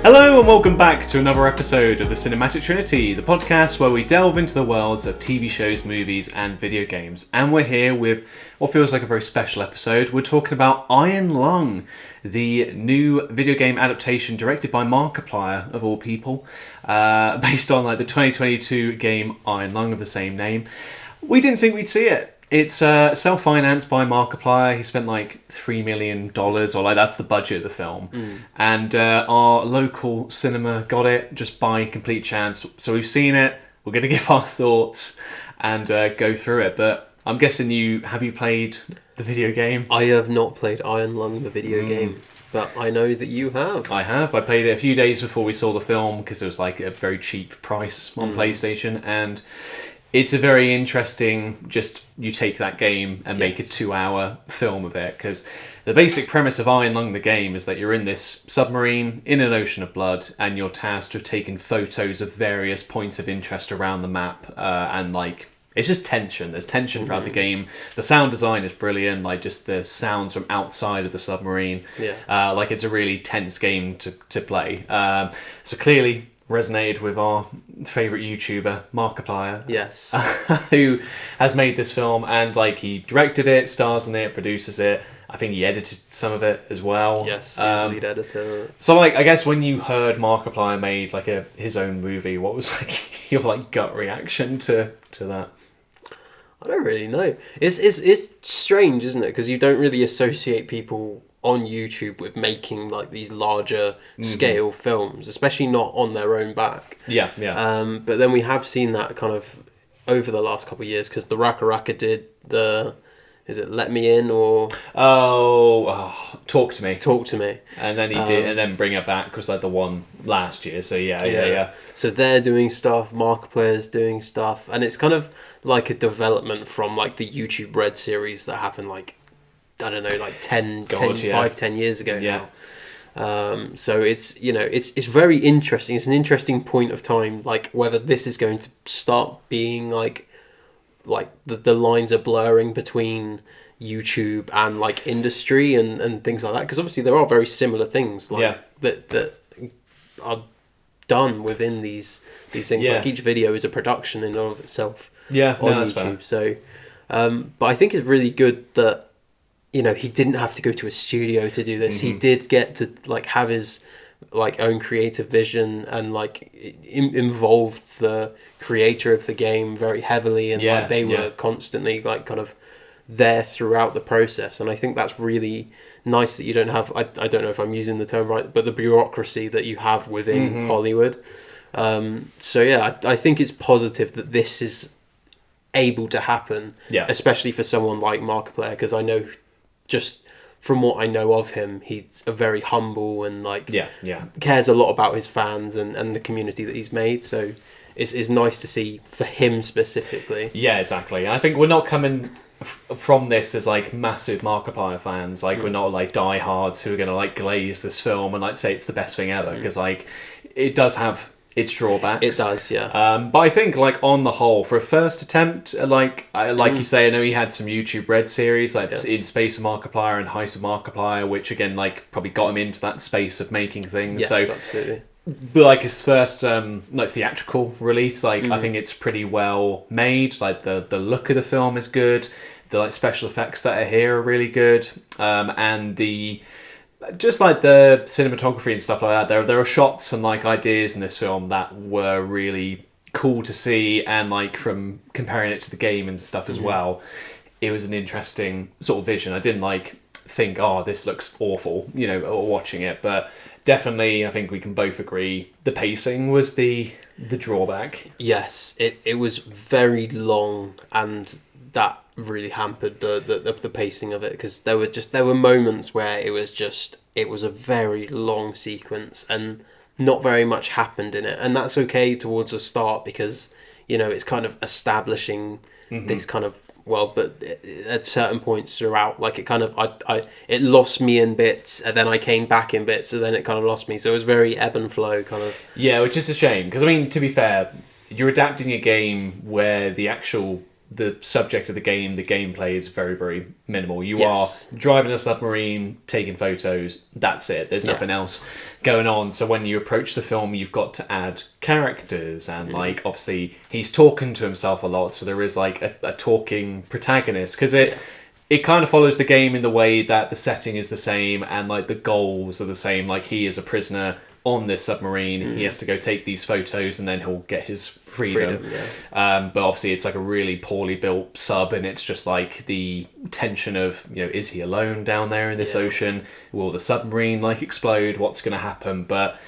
Hello and welcome back to another episode of the Cinematic Trinity, the podcast where we delve into the worlds of TV shows, movies and video games. And we're here with what feels like a very special episode. We're talking about Iron Lung, the new video game adaptation directed by Markiplier, of all people, based on the 2022 game Iron Lung of the same name. We didn't think we'd see it. It's self-financed by Markiplier. He spent $3 million, or that's the budget of the film. And our local cinema got it just by complete chance. So we've seen it. We're going to give our thoughts and go through it. But I'm guessing have you played the video game? I have not played Iron Lung, the video game. But I know that you have. I have. I played it a few days before we saw the film because it was a very cheap price on PlayStation. And it's a very interesting, you take that game and make a 2-hour film of it, because the basic premise of Iron Lung, the game, is that you're in this submarine in an ocean of blood and you're tasked with taking photos of various points of interest around the map, and it's just tension. There's tension throughout the game. The sound design is brilliant, just the sounds from outside of the submarine. Yeah. It's a really tense game to play. So clearly resonated with our favourite YouTuber, Markiplier. Yes. Who has made this film, and he directed it, stars in it, produces it. I think he edited some of it as well. Yes, he was lead editor. So I guess when you heard Markiplier made his own movie, what was your gut reaction to that? I don't really know. It's strange, isn't it? Because you don't really associate people on YouTube with making these larger scale films, especially not on their own back. Yeah. But then we have seen that kind of over the last couple of years, because the Raka Raka did is it Let Me In or Talk to Me, and then he did, and then Bring It Back was the one last year. So yeah. So they're doing stuff. Markiplier's doing stuff, and it's kind of like a development from the YouTube Red series that happened 10 years ago now. So it's it's very interesting. It's an interesting point of time, whether this is going to start being the lines are blurring between YouTube and industry and things like that, because obviously there are very similar things that are done within these things. Each video is a production in and of itself on YouTube. So but I think it's really good that he didn't have to go to a studio to do this. He did get to have his own creative vision, and involved the creator of the game very heavily, and they were constantly kind of there throughout the process. And I think that's really nice that you don't have, I don't know if I'm using the term right, but the bureaucracy that you have within Hollywood. So yeah, I think it's positive that this is able to happen, especially for someone like Markiplier, because I know, just from what I know of him, he's a very humble and cares a lot about his fans and the community that he's made. So it's nice to see for him specifically. Yeah, exactly. I think we're not coming from this as massive Markiplier fans. We're not diehards who are going to glaze this film and say it's the best thing ever, because it does have its drawbacks. It does, yeah. But I think on the whole, for a first attempt, you say, I know he had some YouTube Red series In Space of Markiplier and Heist of Markiplier, which again probably got him into that space of making things. Yes, so absolutely. But his first theatrical release, I think it's pretty well made. The look of the film is good. The special effects that are here are really good. And the cinematography and stuff like that. There are shots and ideas in this film that were really cool to see, and from comparing it to the game and stuff as well, it was an interesting sort of vision. I didn't think, this looks awful, watching it, but definitely I think we can both agree the pacing was the drawback. Yes, it was very long, and that really hampered the pacing of it, because there were moments where it was a very long sequence and not very much happened in it, and that's okay towards the start, because it's kind of establishing this kind of but at certain points throughout, it kind of it lost me in bits, and then I came back in bits, and then it kind of lost me. So it was very ebb and flow kind of. Yeah, which is a shame, because to be fair, you're adapting a game where the actual the subject of the game, the gameplay is very, very minimal. You Yes. are driving a submarine, taking photos, that's it. There's nothing else going on. So when you approach the film, you've got to add characters, and like obviously he's talking to himself a lot, so there is like a talking protagonist, because it kind of follows the game in the way that the setting is the same and like the goals are the same. Like he is a prisoner on this submarine, he has to go take these photos and then he'll get his freedom. But obviously it's like a really poorly built sub, and it's just like the tension of, you know, is he alone down there in this ocean? Will the submarine like explode? What's going to happen? But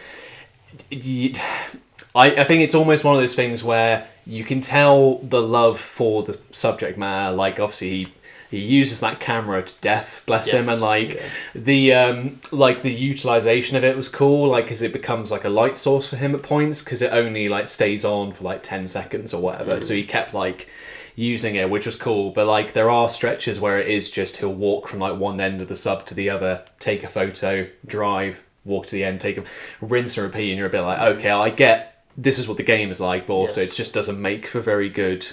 I think it's almost one of those things where you can tell the love for the subject matter. Like obviously he uses that camera to death, bless him, and like the utilization of it was cool, like because it becomes like a light source for him at points, because it only like stays on for like 10 seconds or whatever. So he kept like using it, which was cool. But like there are stretches where it is just he'll walk from like one end of the sub to the other, take a photo, drive, walk to the end, take a rinse and repeat, and you're a bit like, okay, I get this is what the game is like, but also it just doesn't make for very good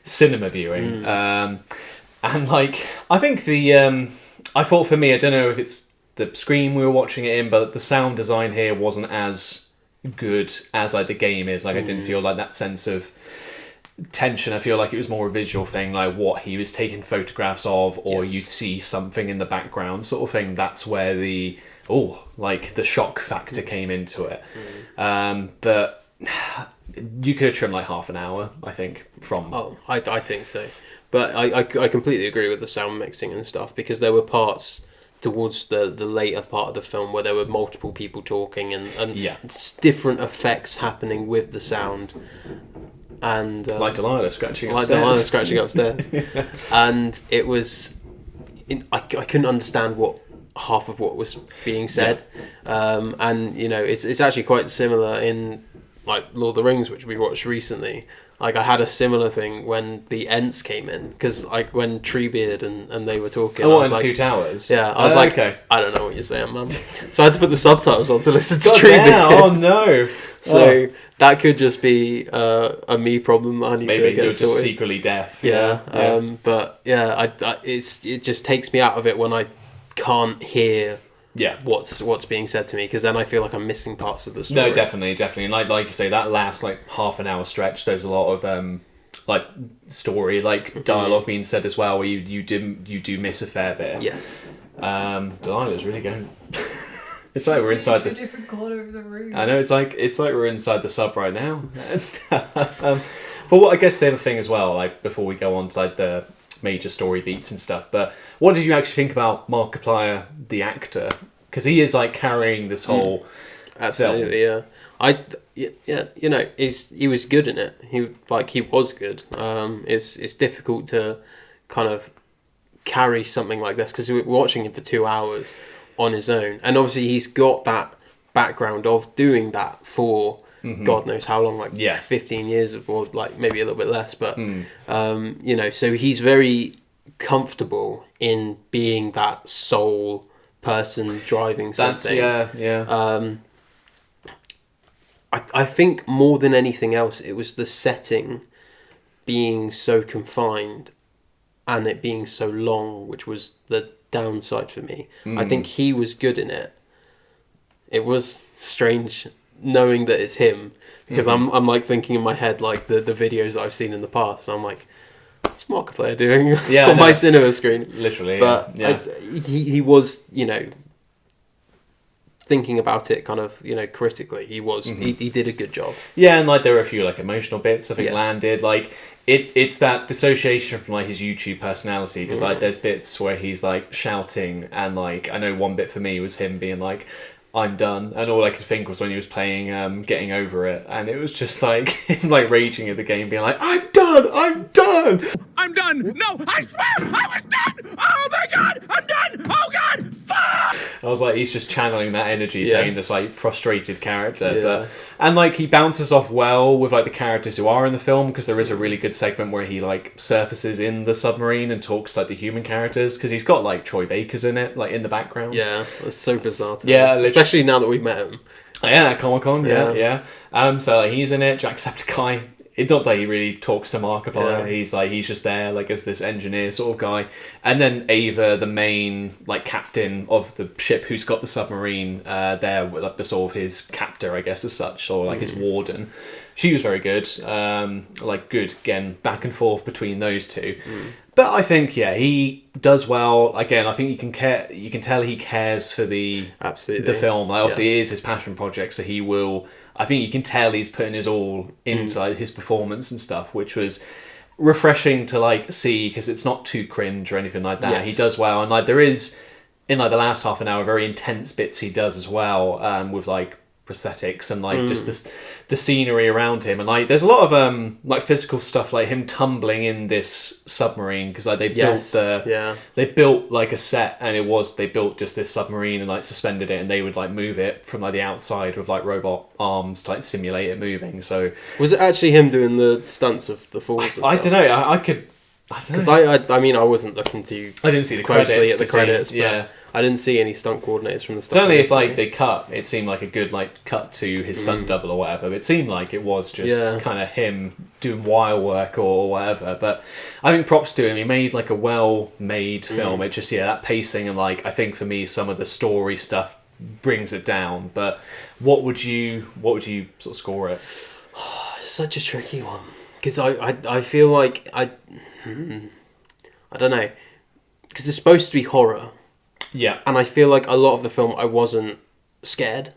cinema viewing. And like, I think I thought for me, I don't know if it's the screen we were watching it in, but the sound design here wasn't as good as like the game is. Like I didn't feel like that sense of tension. I feel like it was more a visual thing, like what he was taking photographs of, or you'd see something in the background sort of thing. That's where the shock factor came into it. But you could have trimmed like half an hour, I think, from... Oh, I think so. But I completely agree with the sound mixing and stuff, because there were parts towards the later part of the film where there were multiple people talking and different effects happening with the sound. And like Delilah scratching upstairs. And it was... I couldn't understand half of what was being said. And, you know, it's actually quite similar in like Lord of the Rings, which we watched recently. Like I had a similar thing when the Ents came in, because like when Treebeard and they were talking. Oh, and Two Towers. Yeah, I was like, okay. I don't know what you're saying, man. So I had to put the subtitles on to listen to God Treebeard. damn, oh no! So that could just be a me problem that I need to get sorted. Maybe you're just secretly deaf. But yeah, it just takes me out of it when I can't hear what's being said to me, because then I feel like I'm missing parts of the story. No, definitely, and like you say, that last like half an hour stretch, there's a lot of like story, like dialogue being said as well, where you do miss a fair bit. Yes. Delilah's really going. It's like we're inside the different corner of the room. I know, it's like we're inside the sub right now. But what I guess the other thing as well, like before we go on to like the major story beats and stuff, but what did you actually think about Markiplier, the actor? Because he is like carrying this whole film. You know, he was good in it. He was good. It's difficult to kind of carry something like this, because we were watching him for 2 hours on his own, and obviously he's got that background of doing that for God knows how long, like 15 years or like maybe a little bit less, but you know, so he's very comfortable in being that sole person driving something. I think more than anything else, it was the setting being so confined and it being so long, which was the downside for me. I think he was good in it. It was strange knowing that it's him, because I'm like thinking in my head like the videos I've seen in the past. I'm like, what's Markiplier doing on my cinema screen? Literally, but he was, you know, thinking about it kind of, you know, critically. He was he did a good job. Yeah, and like there were a few like emotional bits I think landed. Like it's that dissociation from like his YouTube personality, because like there's bits where he's like shouting, and like I know one bit for me was him being like, I'm done, and all I could think was when he was playing Getting Over It, and it was just like him like raging at the game, being like, I'm done, no, I swear I was done, oh my god, I'm done, oh god, fuck. I was like, he's just channeling that energy, playing this like frustrated character. But and like he bounces off well with like the characters who are in the film, because there is a really good segment where he like surfaces in the submarine and talks to like the human characters, because he's got like Troy Baker's in it, like in the background. Yeah, it's so bizarre to me. Especially now that we've met him. Yeah, Comic-Con, yeah. So like, he's in it. Jacksepticeye it's not that he really talks to Markiplier. Yeah. He's just there like as this engineer sort of guy, and then Ava, the main like captain of the ship who's got the submarine, there like the sort of his captor, I guess, as such, or like his warden. She was very good. Like good again, back and forth between those two. But I think he does well. Again, I think you can tell he cares for the film. Like, obviously, it is his passion project, so he will. I think you can tell he's putting his all into like, his performance and stuff, which was refreshing to like see because it's not too cringe or anything like that. Yes. He does well, and like there is in like the last half an hour very intense bits he does as well, with like prosthetics and like just the scenery around him, and like there's a lot of like physical stuff, like him tumbling in this submarine because like they built like a set, and they built just this submarine and like suspended it, and they would like move it from like the outside with like robot arms to like simulate it moving. So was it actually him doing the stunts of the falls? I don't know. I could. Because I mean I wasn't looking too. I didn't see the closely credits at the credits. But I didn't see any stunt coordinators from the start. Certainly, if like they cut, it seemed like a good like cut to his stunt double or whatever. But it seemed like it was just kind of him doing wire work or whatever. But I think props to him. He made like a well-made film. It just that pacing and like I think for me some of the story stuff brings it down. But what would you sort of score it? It's such a tricky one because I feel like I don't know because it's supposed to be horror. Yeah. And I feel like a lot of the film I wasn't scared.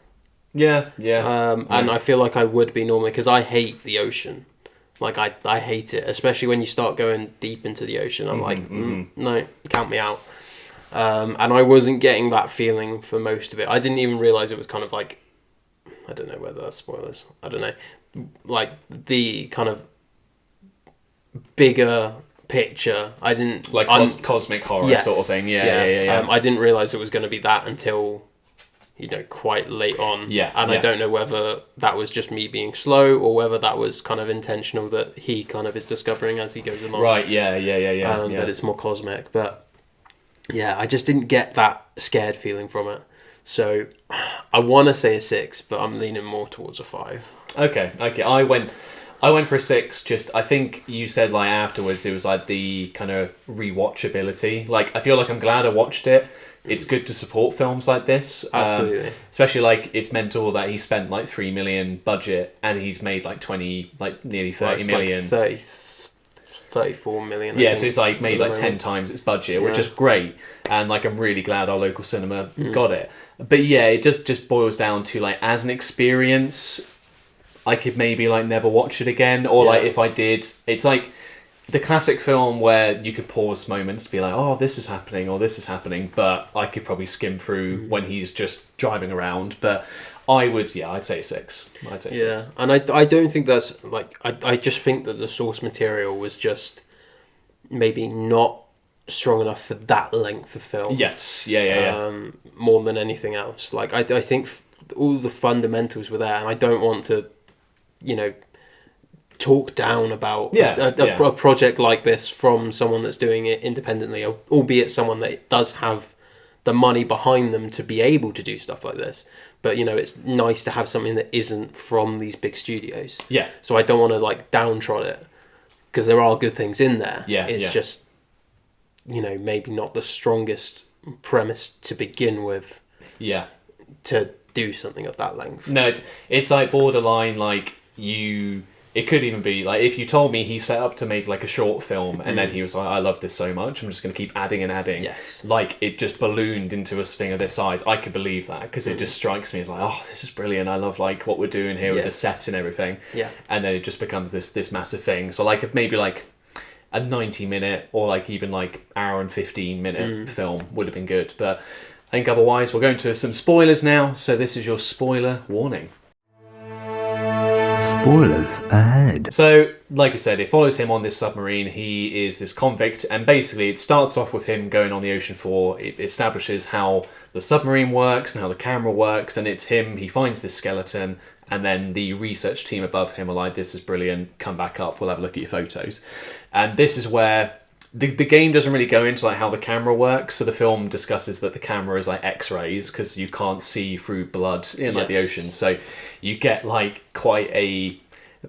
Yeah. And I feel like I would be normally because I hate the ocean. Like I hate it, especially when you start going deep into the ocean. I'm no, count me out. And I wasn't getting that feeling for most of it. I didn't even realise it was kind of like, I don't know whether that's spoilers. I don't know. Like the kind of bigger picture. I didn't like cosmic horror sort of thing. Yeah. I didn't realize it was going to be that until quite late on. I don't know whether that was just me being slow or whether that was kind of intentional that he kind of is discovering as he goes along. Right. Yeah. That it's more cosmic, but I just didn't get that scared feeling from it. So I want to say a 6, but I'm leaning more towards a 5. Okay. I went for a 6. Just I think you said like afterwards it was like the kind of rewatchability. Like I feel like I'm glad I watched it. It's good to support films like this. Absolutely. Especially like it's mental that he spent like 3 million budget and he's made like 20 like nearly 30 million. Like 34 million. Yeah, so it's like made like 10 times its budget, which is great. And like I'm really glad our local cinema got it. But yeah, it just boils down to like as an experience I could maybe like never watch it again, or like if I did, it's like the classic film where you could pause moments to be like, oh, this is happening or this is happening, but I could probably skim through when he's just driving around. But I would, I'd say 6. I'd say 6. And I don't think that's like I just think that the source material was just maybe not strong enough for that length of film. Yes, more than anything else. Like I think all the fundamentals were there, and I don't want to talk down about a project like this from someone that's doing it independently, albeit someone that does have the money behind them to be able to do stuff like this. But it's nice to have something that isn't from these big studios. Yeah. So I don't want to like downtrod it because there are good things in there. Yeah. It's just maybe not the strongest premise to begin with. Yeah. To do something of that length. No, it's like borderline like it could even be like if you told me he set up to make like a short film and then he was like, I love this so much, I'm just going to keep adding and adding. Yes. Like it just ballooned into a thing of this size. I could believe that because it just strikes me as like, oh, this is brilliant. I love like what we're doing here with the set and everything. Yeah. And then it just becomes this massive thing. So like maybe like a 90-minute or like even like hour and 15-minute film would have been good. But I think otherwise we're going to some spoilers now. So this is your spoiler warning. Spoilers ahead. So, like we said, it follows him on this submarine. He is this convict, and basically it starts off with him going on the ocean floor. It establishes how the submarine works and how the camera works, and it's him. He finds this skeleton, and then the research team above him are like, this is brilliant, come back up, we'll have a look at your photos. And this is where the game doesn't really go into like how the camera works. So the film discusses that the camera is like X-rays because you can't see through blood in like the ocean. So you get like quite a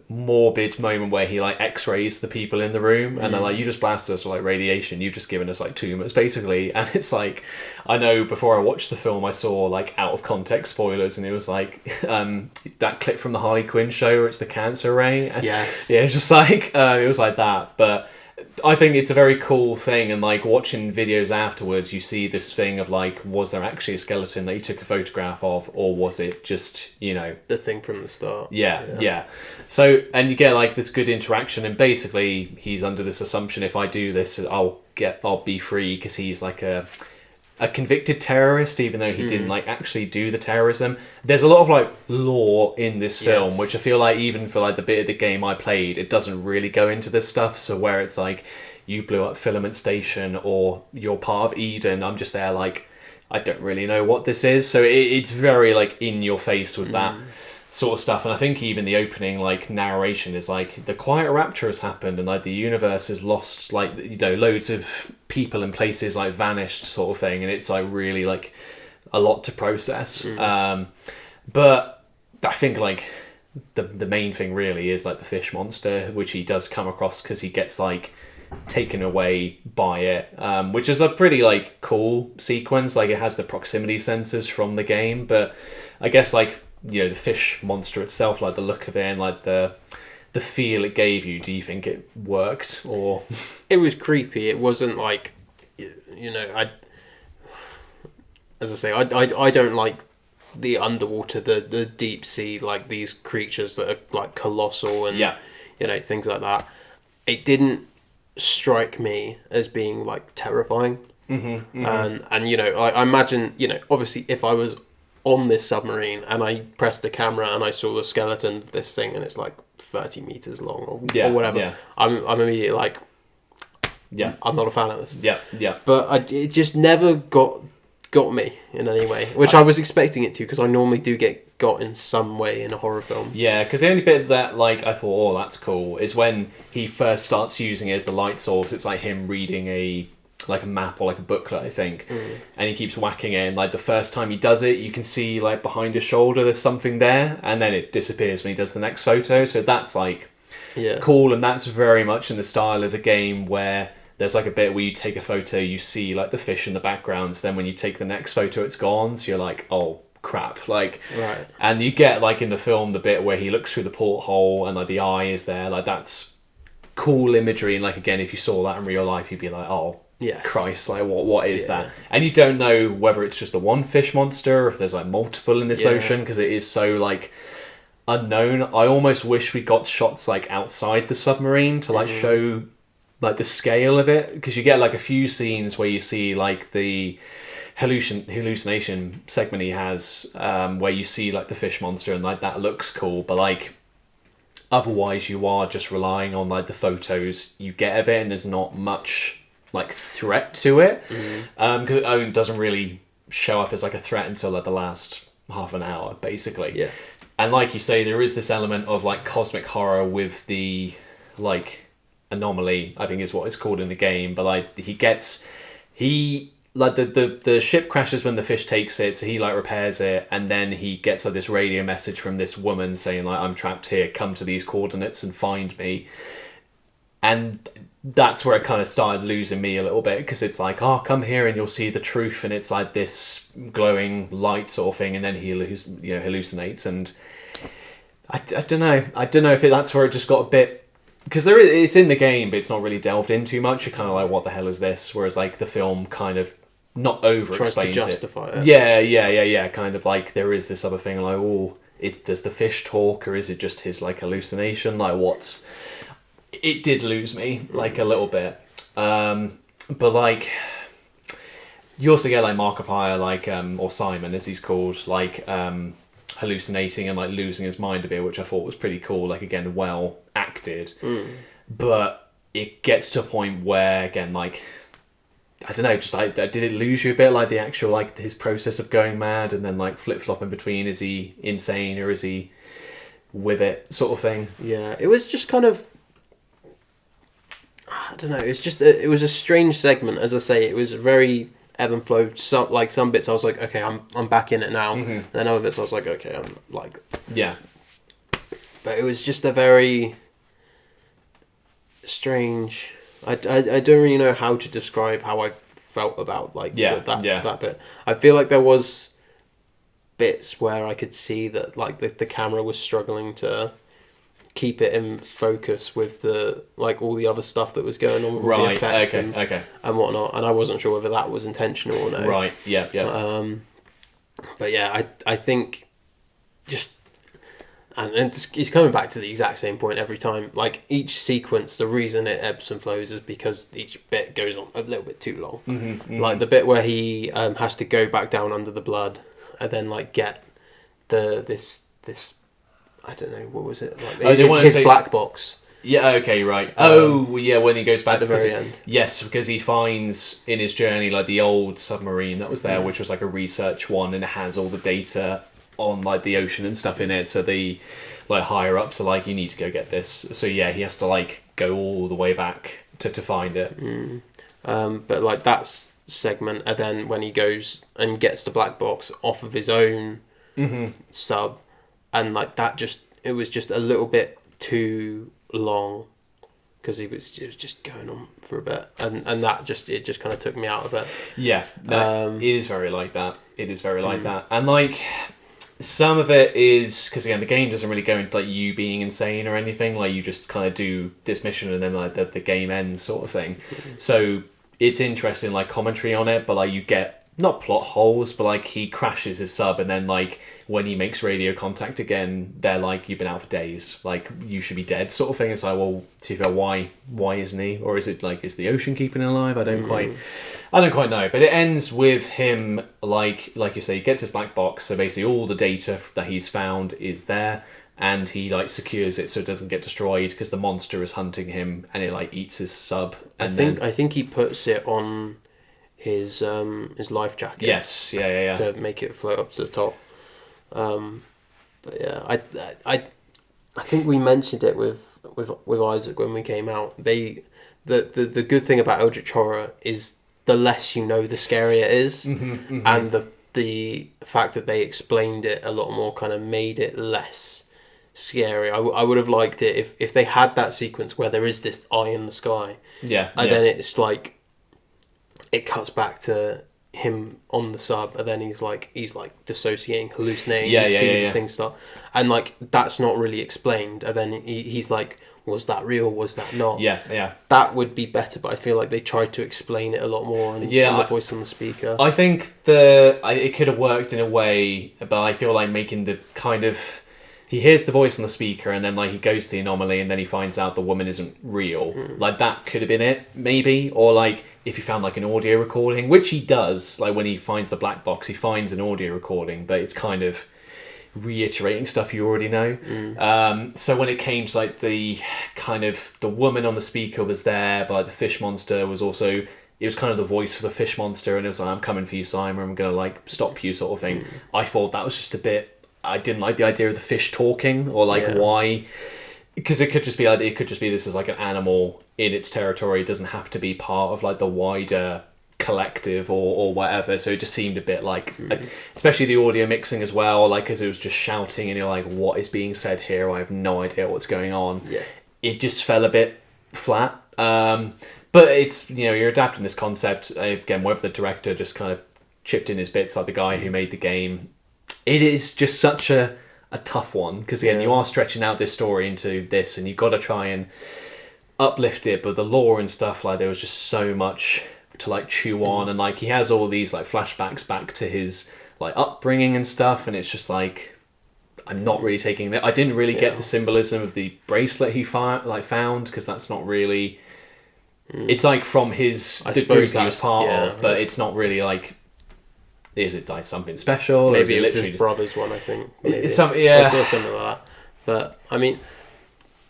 morbid moment where he like x-rays the people in the room and they're like, you just blasted us with like radiation, you've just given us like tumors basically. And it's like, I know before I watched the film I saw like out of context spoilers, and it was like that clip from the Harley Quinn show where it's the cancer ray, and Yes. yeah, just like it was like that. But I think it's a very cool thing, and like watching videos afterwards, you see this thing of like, was there actually a skeleton that he took a photograph of, or was it just, you know, the thing from the start? Yeah. So, and you get like this good interaction, and basically he's under this assumption, if I do this, I'll be free, because he's like a convicted terrorist, even though he didn't like actually do the terrorism. There's a lot of like lore in this film, which I feel like even for like the bit of the game I played, it doesn't really go into this stuff. So where it's like, you blew up Filament Station, or you're part of Eden, I'm just there like, I don't really know what this is. So it's very like in your face with that sort of stuff. And I think even the opening like narration is like, the quiet rapture has happened, and like the universe has lost, like, you know, loads of people and places like vanished, sort of thing. And it's like really like a lot to process. But I think like the main thing really is like the fish monster, which he does come across because he gets like taken away by it, which is a pretty like cool sequence. Like it has the proximity sensors from the game, but I guess like, you know, the fish monster itself, like the look of it and like the feel it gave you, do you think it worked? Or it was creepy. It wasn't like, you know, as I say, I don't like the underwater, the deep sea, like these creatures that are like colossal and you know, things like that. It didn't strike me as being like terrifying. And you know, I imagine, you know, obviously if I was on this submarine and I pressed the camera and I saw the skeleton of this thing and it's like 30 meters long or whatever, I'm immediately like, I'm not a fan of this. But it just never got me in any way, which I was expecting it to, because I normally do get got in some way in a horror film. Yeah, because the only bit that like I thought, oh, that's cool, is when he first starts using it as the light source. It's like him reading a map or like a booklet, I think, and he keeps whacking it, and like the first time he does it, you can see like behind his shoulder there's something there, and then it disappears when he does the next photo. So that's like cool, and that's very much in the style of the game, where there's like a bit where you take a photo, you see like the fish in the background, then when you take the next photo it's gone, so you're like, oh crap, like, right. And you get like in the film the bit where he looks through the porthole and like the eye is there, like that's cool imagery, and like again, if you saw that in real life you'd be like, oh Christ, like what is that? And you don't know whether it's just the one fish monster or if there's like multiple in this ocean, because it is so like unknown. I almost wish we got shots like outside the submarine to like show like the scale of it, because you get like a few scenes where you see like the hallucination segment he has, where you see like the fish monster and like that looks cool, but like otherwise you are just relying on like the photos you get of it, and there's not much like threat to it, because it doesn't really show up as like a threat until like the last half an hour basically. And like you say, there is this element of like cosmic horror with the like anomaly, I think is what it's called in the game, but like he like the ship crashes when the fish takes it, so he like repairs it, and then he gets like this radio message from this woman saying like, I'm trapped here, come to these coordinates and find me. And that's where it kind of started losing me a little bit, because it's like, oh, come here and you'll see the truth, and it's like this glowing light sort of thing, and then he hallucinates, and I don't know if that's where it just got a bit, because it's in the game but it's not really delved in too much. You're kind of like, what the hell is this? Whereas like the film kind of not over explains tries to justify it. Yeah, kind of like there is this other thing like, oh, does the fish talk, or is it just his like hallucination? Like it did lose me like a little bit, but like you also get like Markiplier, like or Simon as he's called, like hallucinating and like losing his mind a bit, which I thought was pretty cool, like again well acted. But it gets to a point where again, like I don't know, just like did it lose you a bit, like the actual like his process of going mad and then like flip-flop in between, is he insane or is he with it sort of thing? It was just kind of, I don't know, it's just it was a strange segment. As I say, it was very ebb and flow. Some bits I was like, okay, I'm back in it now. And then other bits I was like, okay, I'm like, but it was just a very strange. I don't really know how to describe how I felt about that bit. I feel like there was bits where I could see that like the camera was struggling to keep it in focus with the like all the other stuff that was going on with all the effects and whatnot, and I wasn't sure whether that was intentional or no. Right. Yeah. Yeah. But yeah, I think just and he's coming back to the exact same point every time. Like each sequence, the reason it ebbs and flows is because each bit goes on a little bit too long. Like the bit where he has to go back down under the blood and then like get this I don't know, what was it? Like his black box. Yeah, okay, right. When he goes back at the very end. Yes, because he finds in his journey like the old submarine that was there, which was like a research one, and it has all the data on like the ocean and stuff in it. So the like higher ups are like, you need to go get this. So yeah, he has to like go all the way back to find it. But like that's segment, and then when he goes and gets the black box off of his own sub, and like that it was just a little bit too long because it was just going on for a bit, and that just kind of took me out of it. Yeah, it is very like that. It is very like that, and like some of it is because again the game doesn't really go into like you being insane or anything. Like you just kind of do this mission and then like the game ends sort of thing. So it's interesting like commentary on it, but like you get not plot holes, but like he crashes his sub and then like when he makes radio contact again, they're like, you've been out for days, like you should be dead sort of thing. It's like, well, to be fair, why isn't he? Or is it like, is the ocean keeping him alive? I don't quite know. But it ends with him like you say, he gets his black box, so basically all the data that he's found is there, and he like secures it so it doesn't get destroyed because the monster is hunting him and it like eats his sub. And I think he puts it on his life jacket. Yes, yeah. To make it float up to the top. But yeah, I think we mentioned it with Isaac when we came out. The good thing about Eldritch Horror is the less you know, the scarier it is, and the fact that they explained it a lot more kind of made it less scary. I would have liked it if they had that sequence where there is this eye in the sky. Yeah, and then it's like it cuts back to him on the sub, and then he's like dissociating, hallucinating, the things start, and like that's not really explained, and then he's like, was that real, was that not? Yeah that would be better, but I feel like they tried to explain it a lot more and the voice on the speaker. I think it could have worked in a way, but I feel like making the kind of, he hears the voice on the speaker and then like he goes to the anomaly and then he finds out the woman isn't real. Like that could have been it, maybe. Or like if he found like an audio recording, which he does, like when he finds the black box, he finds an audio recording, but it's kind of reiterating stuff you already know. So when it came to like the kind of the woman on the speaker was there, but like the fish monster was also, it was kind of the voice for the fish monster, and it was like, I'm coming for you, Simon, I'm gonna like stop you sort of thing. I thought that was just a bit, I didn't like the idea of the fish talking, or like why, because it could just be this is like an animal in its territory. It doesn't have to be part of like the wider collective or whatever. So it just seemed a bit like especially the audio mixing as well, like as it was just shouting and you're like, what is being said here? I have no idea what's going on. It just fell a bit flat. But it's, you know, you're adapting this concept again, whether the director just kind of chipped in his bits, like the guy who made the game. It is just such a tough one, because again, you are stretching out this story into this, and you've got to try and uplift it, but the lore and stuff, like there was just so much to like chew on, and like he has all these like flashbacks back to his like upbringing and stuff, and it's just like, I'm not really taking that. I didn't really get the symbolism of the bracelet he found, because that's not really, it's like from the group he was part of, but it's not really like, is it like something special? Maybe it was his brother's one, I think. Maybe. It's something, yeah. Or something like that. But, I mean,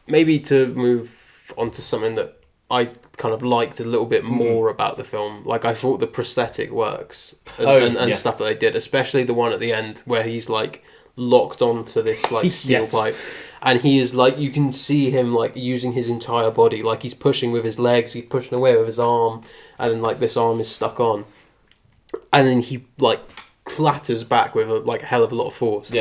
maybe to move on to something that I kind of liked a little bit more about the film. Like, I thought the prosthetic works and stuff that they did, especially the one at the end where he's, like, locked onto this, like, steel pipe. And he is, like, you can see him, like, using his entire body. Like, he's pushing with his legs, he's pushing away with his arm, and then, like, this arm is stuck on. And then he like clatters back with a hell of a lot of force.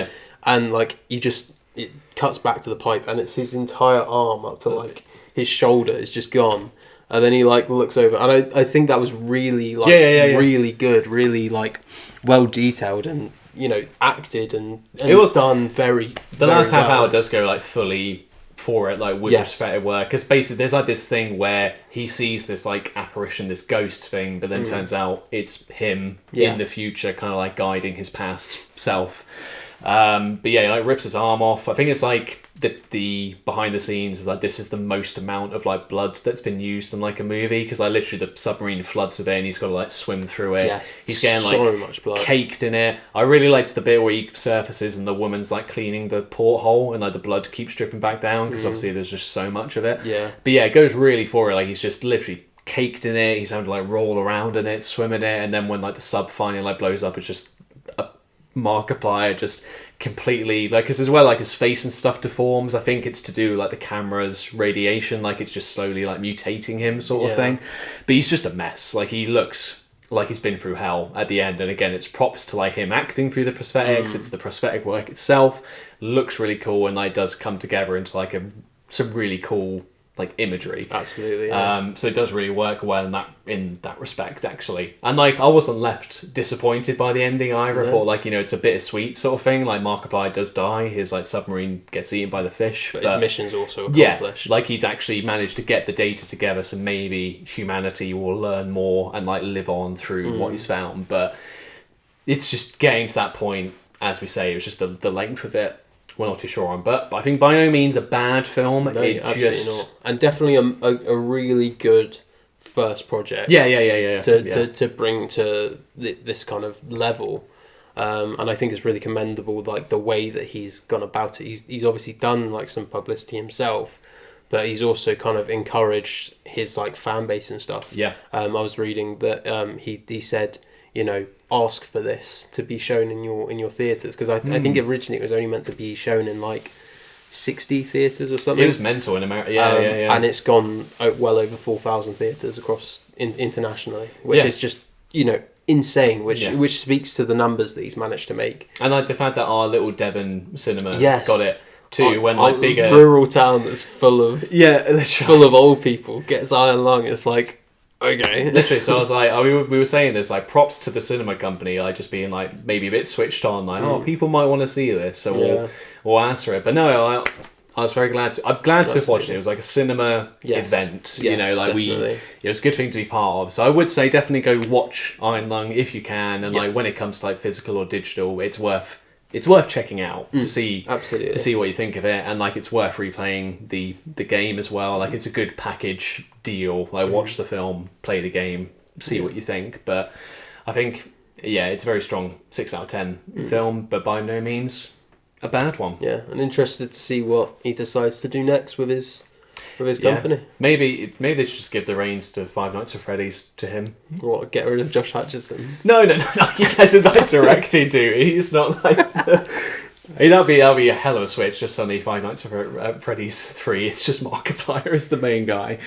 And like you just, it cuts back to the pipe, and it's his entire arm up to like his shoulder is just gone. And then he like looks over, and I think that was really like really good, really like well detailed, and acted, and it was done very. The last half hour does go like fully for it, like with prosthetic work, because basically there's like this thing where he sees this like apparition, this ghost thing, but then turns out it's him in the future, kind of like guiding his past self. But yeah, like rips his arm off. I think it's like the behind the scenes is like this is the most amount of like blood that's been used in like a movie, because like literally the submarine floods with it and he's got to like swim through it. Yes, he's getting so like much blood. Caked in it. I really liked the bit where he surfaces and the woman's like cleaning the porthole and like the blood keeps dripping back down, because obviously there's just so much of it. Yeah, but yeah, it goes really for it. Like he's just literally caked in it. He's having to like roll around in it, swim in it, and then when like the sub finally like blows up, it's just a Markiplier just completely like, because as well like his face and stuff deforms. I think it's to do like the camera's radiation, like it's just slowly like mutating him sort of thing. But he's just a mess. Like he looks like he's been through hell at the end, and again it's props to like him acting through the prosthetics. It's the prosthetic work itself looks really cool, and like does come together into like some really cool like imagery. Absolutely. So it does really work well in that respect, actually. And like I wasn't left disappointed by the ending either. I thought like, it's a bittersweet sort of thing. Like Markiplier does die, his like submarine gets eaten by the fish, but his mission's also accomplished. Yeah, like he's actually managed to get the data together, so maybe humanity will learn more and like live on through what he's found. But it's just getting to that point, as we say, it was just the length of it. We're not too sure on, but I think by no means a bad film. No, absolutely not. And definitely a really good first project. Yeah. To bring to this kind of level, and I think it's really commendable, like the way that he's gone about it. He's obviously done like some publicity himself, but he's also kind of encouraged his like fan base and stuff. Yeah. I was reading that he said, ask for this to be shown in your theatres, because I think originally it was only meant to be shown in like 60 theatres or something. It was mental in America. Yeah. And it's gone well over 4,000 theatres across internationally, which is just insane, which speaks to the numbers that he's managed to make. And like the fact that our little Devon cinema got it too, when like bigger rural town that's full of full of old people gets Iron Lung. It's like, okay. Literally, so I was like, we were saying this, like, props to the cinema company, like, just being, like, maybe a bit switched on, like, people might want to see this, so we'll answer it. But no, I was very glad to have watched it. It was like a cinema event, it was a good thing to be part of. So I would say definitely go watch Iron Lung if you can, and like when it comes to like physical or digital, it's worth checking out to see what you think of it, and like it's worth replaying the game as well. Like it's a good package deal. Like watch the film, play the game, see what you think. But I think it's a very strong 6 out of 10 film, but by no means a bad one. Yeah, and interested to see what he decides to do next with his company. Maybe they should just give the reins to Five Nights at Freddy's to him. What, get rid of Josh Hutcherson? No. He doesn't like directing, do he? He's not like. That'll be a hell of a switch. Just suddenly Five Nights at Freddy's 3. It's just Markiplier as the main guy.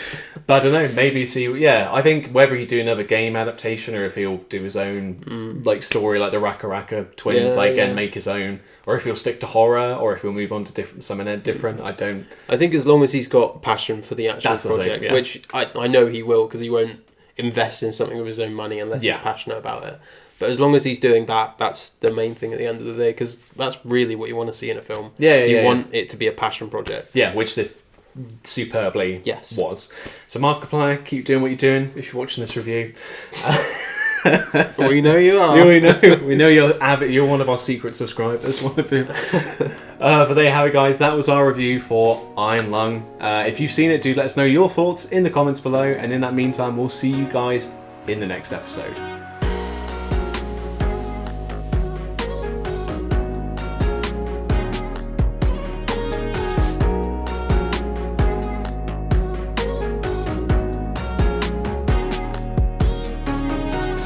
But I don't know. Maybe see. Yeah, I think whether he do another game adaptation or if he'll do his own like story, like the Raka Raka twins, and make his own, or if he'll stick to horror, or if he'll move on to something different. I think as long as he's got passion for the actual project, thing, which I know he will, because he won't invest in something with his own money unless he's passionate about it. But as long as he's doing that, that's the main thing at the end of the day, because that's really what you want to see in a film. You want it to be a passion project. Yeah, which this superbly was. So Markiplier, keep doing what you're doing if you're watching this review. We know you are. We know you're one of our secret subscribers, one of them. But there you have it, guys. That was our review for Iron Lung. If you've seen it, do let us know your thoughts in the comments below. And in that meantime, we'll see you guys in the next episode.